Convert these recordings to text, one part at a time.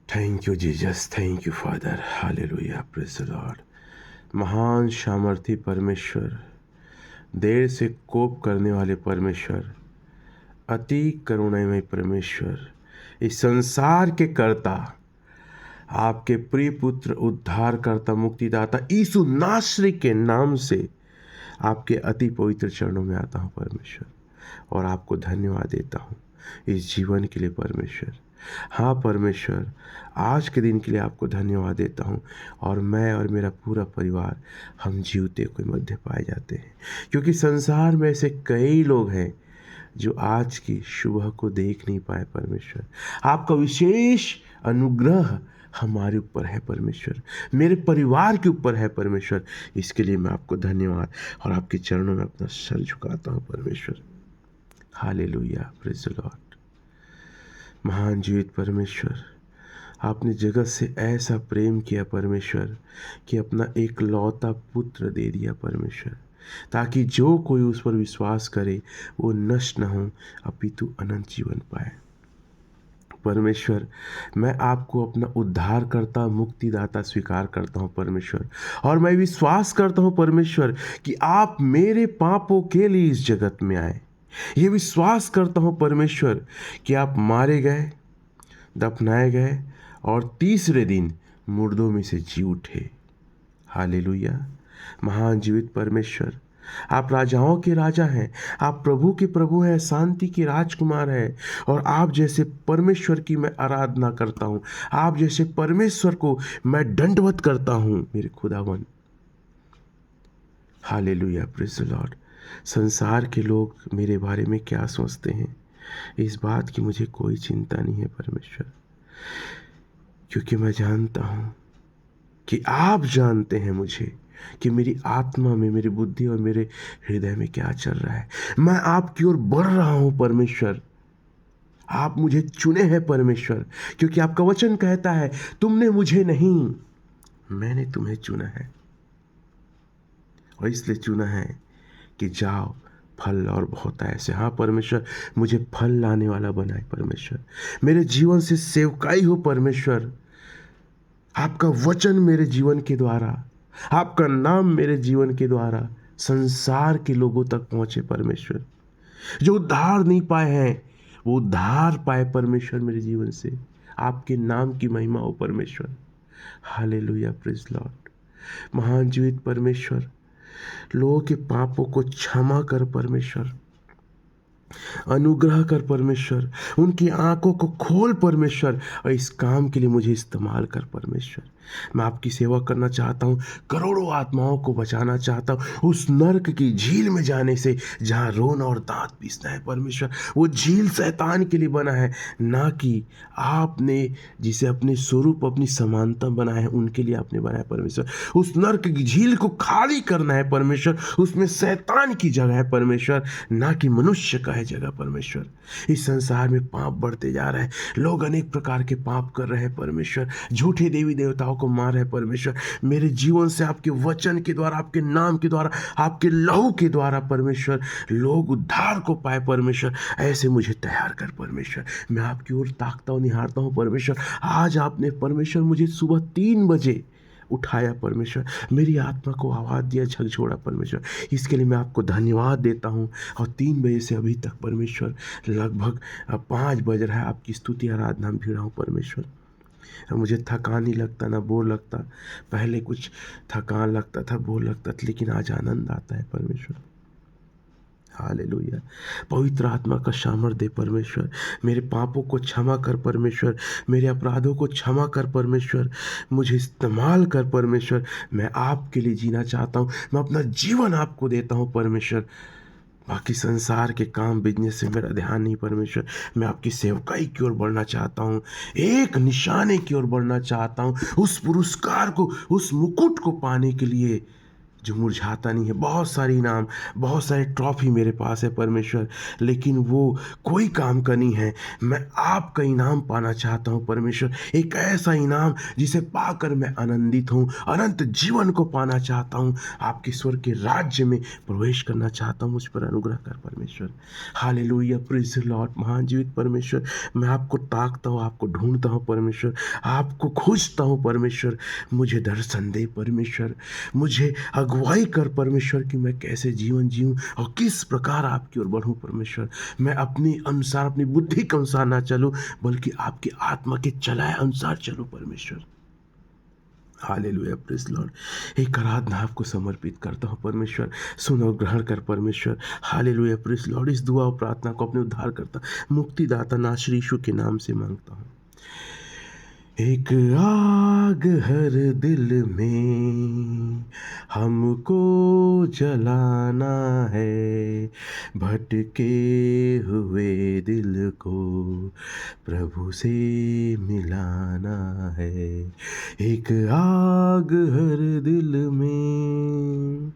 Thank you Jesus, thank you father, hallelujah, praise the Lord. महान सामर्थी परमेश्वर, देर से कोप करने वाले परमेश्वर, अति करुणामय परमेश्वर, इस संसार के कर्ता, आपके प्रिय पुत्र उद्धारकर्ता मुक्तिदाता यीशु नासरी के नाम से आपके अति पवित्र चरणों में आता हूँ परमेश्वर, और आपको धन्यवाद देता हूँ इस जीवन के लिए परमेश्वर। हाँ परमेश्वर, आज के दिन के लिए आपको धन्यवाद देता हूँ, और मैं और मेरा पूरा परिवार हम जीवते के मध्य पाए जाते हैं, क्योंकि संसार में ऐसे कई लोग हैं जो आज की सुबह को देख नहीं पाए परमेश्वर। आपका विशेष अनुग्रह हमारे ऊपर है परमेश्वर, मेरे परिवार के ऊपर है परमेश्वर। इसके लिए मैं आपको धन्यवाद और आपके चरणों में अपना सर झुकाता हूँ परमेश्वर। Hallelujah, praise the Lord. महान जीवित परमेश्वर, आपने जगत से ऐसा प्रेम किया परमेश्वर कि अपना एक लौता पुत्र दे दिया परमेश्वर, ताकि जो कोई उस पर विश्वास करे वो नष्ट न हो अपितु अनंत जीवन पाए। परमेश्वर, मैं आपको अपना उद्धारकर्ता मुक्तिदाता स्वीकार करता हूँ परमेश्वर, और मैं विश्वास करता हूँ परमेश्वर कि आप मेरे पापों के लिए इस जगत में आए। ये विश्वास करता हूँ परमेश्वर कि आप मारे गए, दफनाए गए और तीसरे दिन मुर्दों में से जी उठे। हालेलुया। महान जीवित परमेश्वर, आप राजाओं के राजा हैं, आप प्रभु के प्रभु हैं, शांति के राजकुमार हैं, और आप जैसे परमेश्वर की मैं आराधना करता हूँ, आप जैसे परमेश्वर को मैं दंडवत करता हूँ मेरे खुदावन। Hallelujah, praise the Lord. संसार के लोग मेरे बारे में क्या सोचते हैं, इस बात की मुझे कोई चिंता नहीं है परमेश्वर, क्योंकि मैं जानता हूँ कि आप जानते हैं मुझे, कि मेरी आत्मा में, मेरी बुद्धि और मेरे हृदय में क्या चल रहा है। मैं आपकी ओर बढ़ रहा हूँ परमेश्वर। आप मुझे चुने हैं परमेश्वर, क्योंकि आपका वचन कहता है तुमने मुझे नहीं, मैंने तुम्हें चुना है, और इसलिए चुना है कि जाओ फल और बहुत ऐसे। हाँ परमेश्वर, मुझे फल लाने वाला बनाए परमेश्वर, मेरे जीवन से सेवकाई हो परमेश्वर। आपका वचन मेरे जीवन के द्वारा, आपका नाम मेरे जीवन के द्वारा संसार के लोगों तक पहुंचे परमेश्वर। जो उद्धार नहीं पाए हैं वो उद्धार पाए परमेश्वर मेरे जीवन से। आपके नाम की महिमा हो परमेश्वर। Hallelujah, praise Lord. महान जीवित परमेश्वर, लोगों के पापों को क्षमा कर परमेश्वर, अनुग्रह कर परमेश्वर, उनकी आंखों को खोल परमेश्वर, और इस काम के लिए मुझे इस्तेमाल कर परमेश्वर। मैं आपकी सेवा करना चाहता हूँ, करोड़ों आत्माओं को बचाना चाहता हूँ उस नर्क की झील में जाने से जहाँ रोना और दांत पीसना है परमेश्वर। वो झील शैतान के लिए बना है, ना कि आपने जिसे अपने स्वरूप, अपनी समानता बनाया है उनके लिए आपने बनाया परमेश्वर। उस नर्क की झील को खाली करना है परमेश्वर, उसमें शैतान की जगह है परमेश्वर, ना कि मनुष्य का है जगह परमेश्वर। इस संसार में पाप बढ़ते जा रहा है, लोग अनेक प्रकार के पाप कर रहे हैं परमेश्वर, झूठे देवी देवताओं को मार रहे हैं परमेश्वर। मेरे जीवन से आपके वचन के द्वारा, आपके नाम के द्वारा, आपके लहू के द्वारा परमेश्वर लोग उद्धार को पाए परमेश्वर। ऐसे मुझे तैयार कर परमेश्वर। मैं आपकी ओर ताकता हूँ, निहारता हूँ परमेश्वर। आज आपने परमेश्वर मुझे सुबह 3 बजे उठाया परमेश्वर, मेरी आत्मा को आवाज़ दिया, झकझोड़ा परमेश्वर। इसके लिए मैं आपको धन्यवाद देता हूँ। और 3 बजे से अभी तक परमेश्वर लगभग 5 बज रहा है, आपकी स्तुति आराधना में भिड़ा हूँ परमेश्वर। मुझे थकान नहीं लगता, ना बोर लगता। पहले कुछ थकान लगता था, बोर लगता था, लेकिन आज आनंद आता है परमेश्वर। हालेलुया। पवित्र आत्मा का सामर्थ्य दे परमेश्वर, मेरे पापों को क्षमा कर परमेश्वर, मेरे अपराधों को क्षमा कर परमेश्वर, मुझे इस्तेमाल कर परमेश्वर। मैं आपके लिए जीना चाहता हूँ, मैं अपना जीवन आपको देता हूँ परमेश्वर। बाकी संसार के काम बिजनेस से मेरा ध्यान नहीं परमेश्वर। मैं आपकी सेवकाई की ओर बढ़ना चाहता हूँ, एक निशाने की ओर बढ़ना चाहता हूँ, उस पुरस्कार को, उस मुकुट को पाने के लिए जो मुरझाता नहीं है। बहुत सारे इनाम, बहुत सारे ट्रॉफी मेरे पास है परमेश्वर, लेकिन वो कोई काम का नहीं है। मैं आपका इनाम पाना चाहता हूँ परमेश्वर, एक ऐसा इनाम जिसे पाकर मैं आनंदित हूँ, अनंत जीवन को पाना चाहता हूँ, आपके स्वर्ग के राज्य में प्रवेश करना चाहता हूँ। मुझ पर अनुग्रह कर परमेश्वर। Hallelujah, praise the Lord. महान जीवित परमेश्वर, मैं आपको ताकता हूँ, आपको ढूंढता हूँ परमेश्वर, आपको खोजता हूँ परमेश्वर। मुझे दर्शन दे परमेश्वर, मुझे अगुवाई कर परमेश्वर कि मैं कैसे जीवन जीऊं और किस प्रकार आपकी ओर बढ़ूं परमेश्वर। मैं अपनी अनुसार, अपनी बुद्धि के अनुसार ना चलूं, बल्कि आपकी आत्मा के चलाए अनुसार चलूं परमेश्वर। Hallelujah, praise Lord. एक आराधना आपको समर्पित करता हूँ परमेश्वर, सुन और ग्रहण कर परमेश्वर। Hallelujah, praise Lord. इस दुआ और प्रार्थना को अपने उद्धार करता, मुक्तिदाता नासरी यीशु के नाम से मांगता हूँ। एक आग हर दिल में हमको जलाना है, भटके हुए दिल को प्रभु से मिलाना है। एक आग हर दिल में,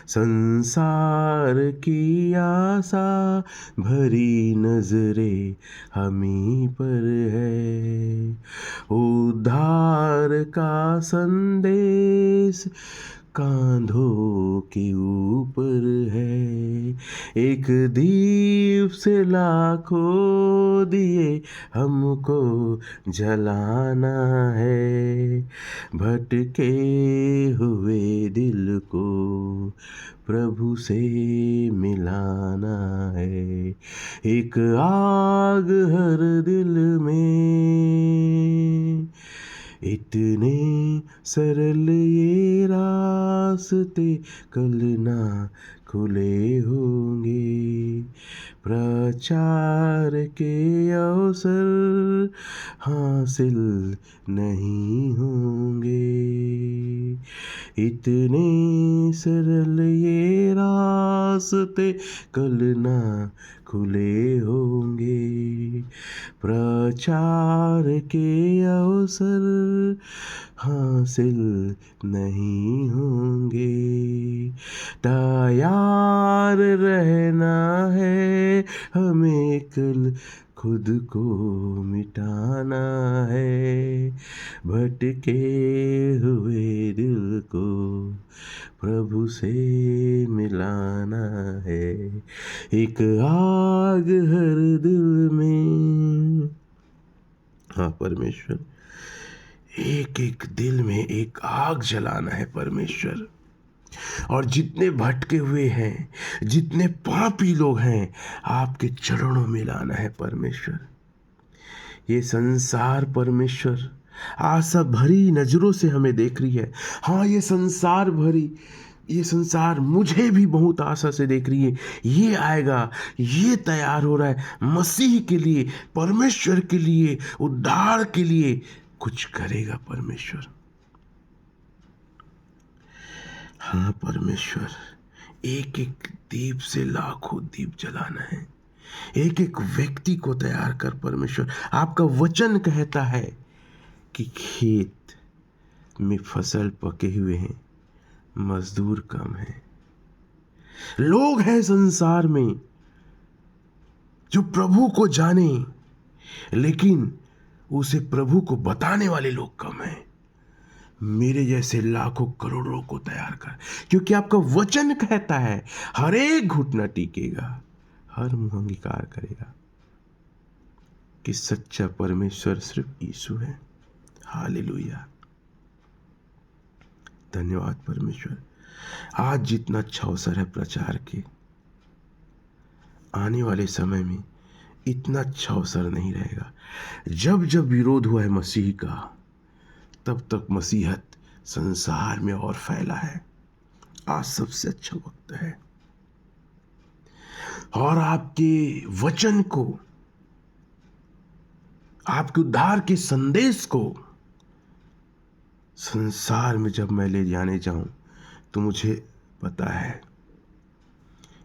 संसार की आशा भरी नजरें हमी पर है, उद्धार का संदेश कांधों के ऊपर है। एक दीप से लाखों दिए हमको जलाना है, भटके हुए दिल को प्रभु से मिलाना है। एक आग हर दिल में, इतने सरल ये रास्ते कल ना खुले होंगे, प्रचार के अवसर हासिल नहीं होंगे। इतने सरल ये रास्ते कल ना खुले होंगे, प्रचार के अवसर हासिल नहीं होंगे। तैयार रहना है हमें कल, खुद को मिटाना है, भटके हुए दिल को प्रभु से मिलाना है। एक आग हर दिल में, हाँ परमेश्वर, एक एक दिल में एक आग जलाना है परमेश्वर। और जितने भटके हुए हैं, जितने पापी लोग हैं, आपके चरणों में लाना है परमेश्वर। ये संसार परमेश्वर आशा भरी नजरों से हमें देख रही है। हाँ, ये संसार मुझे भी बहुत आशा से देख रही है। ये आएगा, ये तैयार हो रहा है मसीह के लिए, परमेश्वर के लिए, उद्धार के लिए कुछ करेगा परमेश्वर। हाँ परमेश्वर, एक एक दीप से लाखों दीप जलाना है, एक एक व्यक्ति को तैयार कर परमेश्वर। आपका वचन कहता है कि खेत में फसल पके हुए हैं, मजदूर कम है। लोग हैं संसार में जो प्रभु को जाने, लेकिन उसे प्रभु को बताने वाले लोग कम हैं। मेरे जैसे लाखों करोड़ों को तैयार कर, क्योंकि आपका वचन कहता है हर एक घुटना टीकेगा, हर मुंह अंगीकार करेगा कि सच्चा परमेश्वर सिर्फ यीशु है। हालेलुया, धन्यवाद परमेश्वर। आज जितना अच्छा अवसर है प्रचार के, आने वाले समय में इतना अच्छा अवसर नहीं रहेगा। जब जब विरोध हुआ है मसीह का, तब तक मसीहत संसार में और फैला है। आज सबसे अच्छा वक्त है, और आपके वचन को, आपके उद्धार के संदेश को संसार में जब मैं ले जाने जाऊं, तो मुझे पता है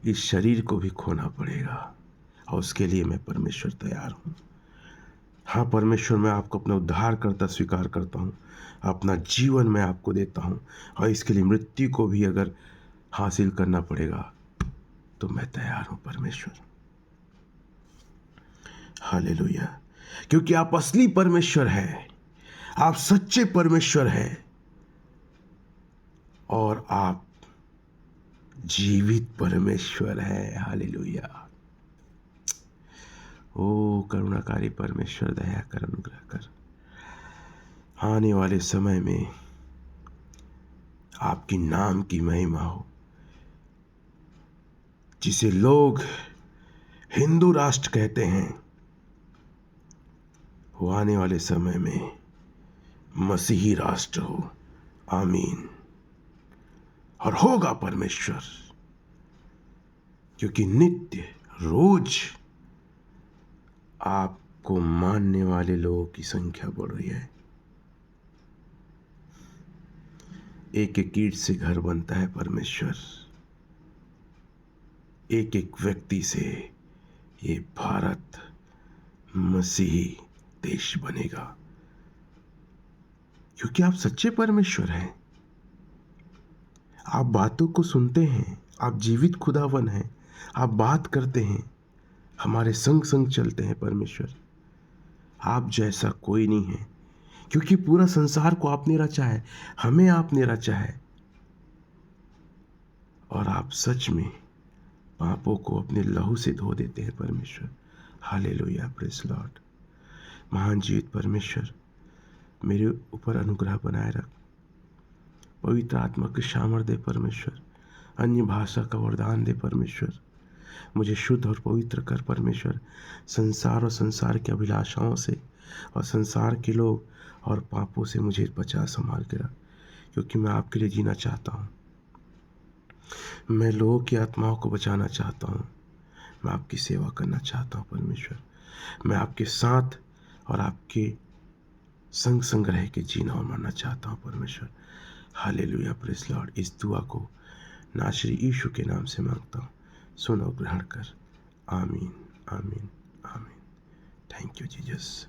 इस शरीर को भी खोना पड़ेगा, और उसके लिए मैं परमेश्वर तैयार हूं। हाँ परमेश्वर, मैं आपको अपना उद्धारकर्ता स्वीकार करता हूँ, अपना जीवन मैं आपको देता हूँ, और इसके लिए मृत्यु को भी अगर हासिल करना पड़ेगा तो मैं तैयार हूँ परमेश्वर। हालेलुया। क्योंकि आप असली परमेश्वर हैं, आप सच्चे परमेश्वर हैं, और आप जीवित परमेश्वर है। हालेलुया। ओ करुणाकारी परमेश्वर, दया कर, अनुग्रह कर। आने वाले समय में आपकी नाम की महिमा हो, जिसे लोग हिंदू राष्ट्र कहते हैं, वो आने वाले समय में मसीही राष्ट्र हो। आमीन। और होगा परमेश्वर, क्योंकि नित्य रोज आपको मानने वाले लोगों की संख्या बढ़ रही है। एक एक ईंट से घर बनता है परमेश्वर, एक एक व्यक्ति से ये भारत मसीही देश बनेगा, क्योंकि आप सच्चे परमेश्वर हैं। आप बातों को सुनते हैं, आप जीवित खुदावन हैं, आप बात करते हैं, हमारे संग संग चलते हैं परमेश्वर। आप जैसा कोई नहीं है, क्योंकि पूरा संसार को आपने रचा है, हमें आपने रचा है, और आप सच में पापों को अपने लहू से धो देते हैं परमेश्वर। Hallelujah, praise Lord. महान जीवित परमेश्वर, मेरे ऊपर अनुग्रह बनाए रख, पवित्र आत्मा की सामर्थ दे परमेश्वर, अन्य भाषा का वरदान दे परमेश्वर, मुझे शुद्ध और पवित्र कर परमेश्वर, संसार और संसार की अभिलाषाओं से और संसार के लोग और पापों से मुझे बचा संभाल के रख, क्योंकि मैं आपके लिए जीना चाहता हूँ। मैं लोगों की आत्माओं को बचाना चाहता हूँ, मैं आपकी सेवा करना चाहता हूँ परमेश्वर। मैं आपके साथ और आपके संग संग रह के जीना और मरना चाहता हूँ परमेश्वर। Hallelujah, praise Lord. इस दुआ को नासरी यीशु के नाम से मांगता हूँ, सुनो, ग्रहण कर। आमीन, आमीन, आमीन। Thank you Jesus.